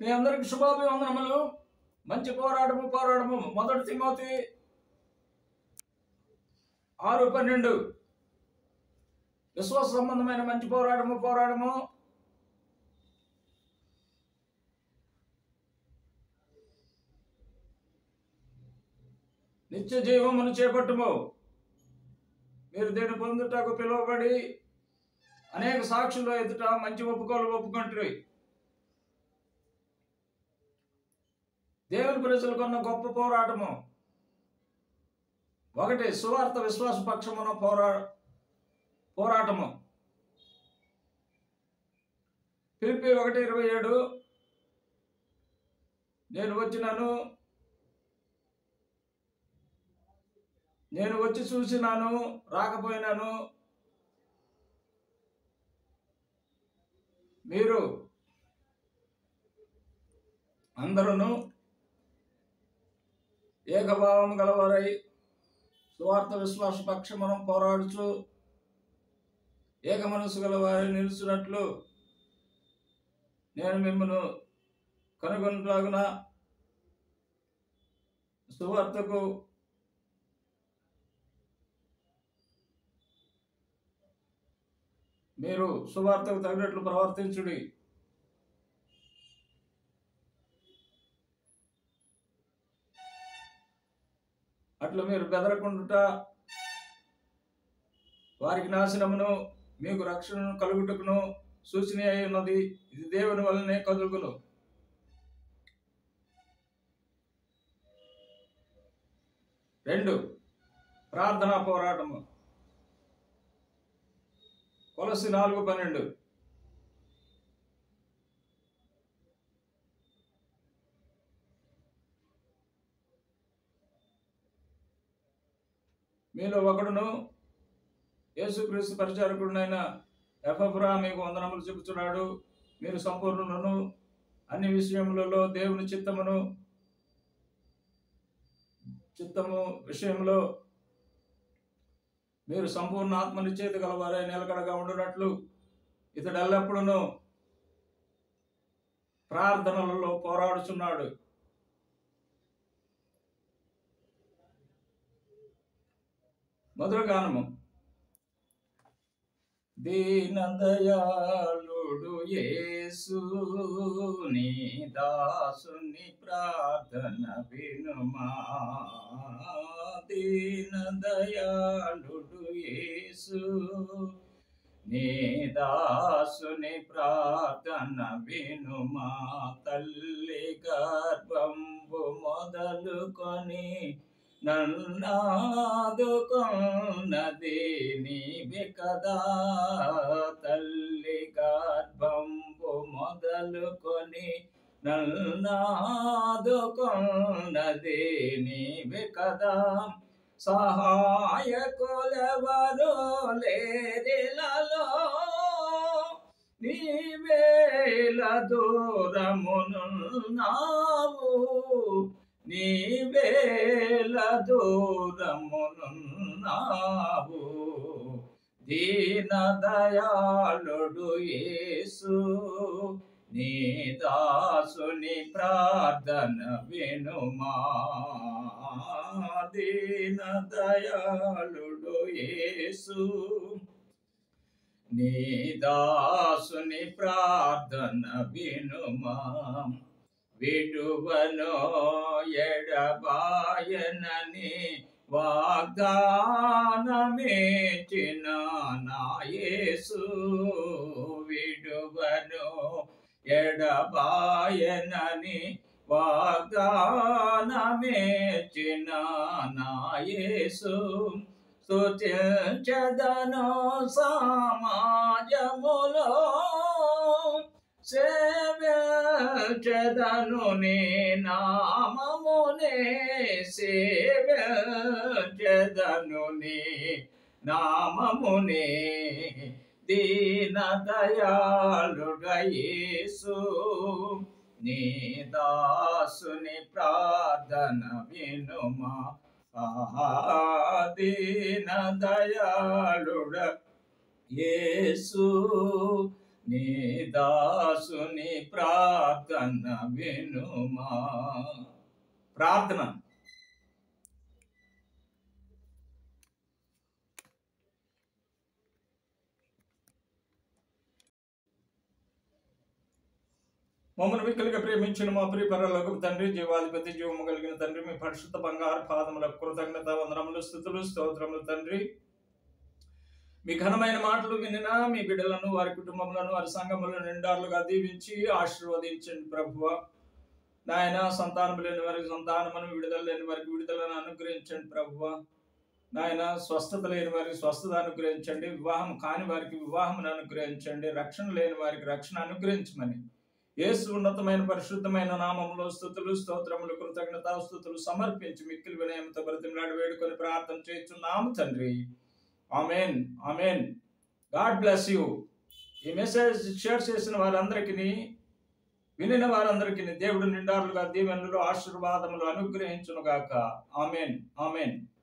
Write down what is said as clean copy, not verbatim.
మీ అందరికి శుభాభివందనములు. మంచి పోరాడము. 1 తిమోతి 6:12 విశ్వాస సంబంధమైన మంచి పోరాడము. నిత్య జీవమును చేపట్టుము. మీరు దీన్ని పొందుటకు పిలువబడి అనేక సాక్షుల ఎదుట మంచి ఒప్పుకుంటారు. దేవుని ప్రజలకున్న గొప్ప పోరాటము 1 సువార్త విశ్వాస పక్షమున పోరాటము. ఫిలిప్పీ 1:27 నేను వచ్చి చూసినాను, రాకపోయినాను. మీరు అందరూ ఏకభావం గలవారై సువార్త విశ్వాస పక్షమును పోరాడుచు ఏక మనసు గలవారై నిలుచున్నట్లు నేను మిమ్మల్ని కనుగొనలాగున సువార్తకు మీరు సువార్తకు తగినట్లు ప్రవర్తించుడి. అట్లా మీరు బెదరకుండుట వారికి నాశనమును మీకు రక్షణను కలుగుటకును సూచన అయి ఉన్నది. ఇది దేవుని వలనే కదులుకును. 2 ప్రార్థనా పోరాటము. కొలస్సీ 4:12 మీలో ఒకడును యేసుక్రీస్తు పరిచారకుడునైన ఎపఫ్రా మీకు వందనములు చెబుతున్నాడు. మీరు సంపూర్ణులను అన్ని విషయములలో దేవుని చిత్తము విషయంలో మీరు సంపూర్ణ ఆత్మనిశ్చయత గలవారై నిలకడగా ఉండునట్లు ఇతడు ఎల్లప్పుడూ ప్రార్థనలలో పోరాడుచున్నాడు. మొదటి గానము. దీనదయాళుడు యేసు నీ దాసుని ప్రార్థన వినుమా. దీనదయాళుడు యేసు నీ దాసుని ప్రార్థన వినుమా. తల్లి గర్భంబు మొదలుకొని నన్నాదుకున్నది నీవే కదా. తల్లి గర్భంబు మొదలుకొని నన్నాదుకున్నది నీవే కదా. సహాయకులెవరు లేరిలలో నీవేల దూరమునున్నావు. నీవేల దూరమునున్నావు. దీనదయాళుడు యేసు నీ దాసుని ప్రార్థన వినుమా. దీనదయాళుడు యేసు నీ దాసుని ప్రార్థన వినుమా. విడువను ఎడబాయనని వాగ్దానమిచ్చిన నా యేసు. విడువను ఎడబాయనని వాగ్దానమిచ్చిన నా యేసు. స్తుతించెదను సమాజములో సేవించెదను నీ నామమునే. సేవించెదను నీ నామమునే. దీనదయాళుడ యేసు నీ దాసుని ప్రార్థన వినుమా. దీనదయాళుడ యేసు నీ దాసుని ప్రార్థన వినుమా. ప్రార్థన. మమ్మల్ని మిక్కలుగా ప్రేమించిన మా ప్రియ పరలోకపు తండ్రి, జీవాధిపతి, జీవము కలిగిన తండ్రి, మీ పరిశుద్ధ బంగారు పాదములకు కృతజ్ఞత వందనములు, స్తుతులు, స్తోత్రములు తండ్రి. మీ ఘనమైన మాటలు వినిన మీ బిడ్డలను, వారి కుటుంబములను, వారి సంఘములను నిండారులుగా దీవించి ఆశీర్వదించండి ప్రభువా. నాయన, సంతానం లేని వారికి సంతానమును, విడుదల లేని వారికి విడుదలను అనుగ్రహించండి ప్రభువా. నాయన, స్వస్థత లేని వారికి స్వస్థత అనుగ్రహించండి, వివాహం కాని వారికి వివాహమును అనుగ్రహించండి, రక్షణ లేని వారికి రక్షణ అనుగ్రహించమని యేసు ఉన్నతమైన పరిశుద్ధమైన నామములో స్తుతులు, స్తోత్రములు, కృతజ్ఞతాస్తుతులు సమర్పించి మిక్కిలి వినయంతో బ్రతిమలాడి వేడుకొని ప్రార్థన చేస్తున్నాము తండ్రి. Amen, amen. God bless you. ఈ మెసేజ్ షేర్ చేసిన వారందరికీ, వినిన వారందరికీ దేవుడు నిండారులుగా దీవెనలు, ఆశీర్వాదములు అనుగ్రహించునుగాక. Amen, amen.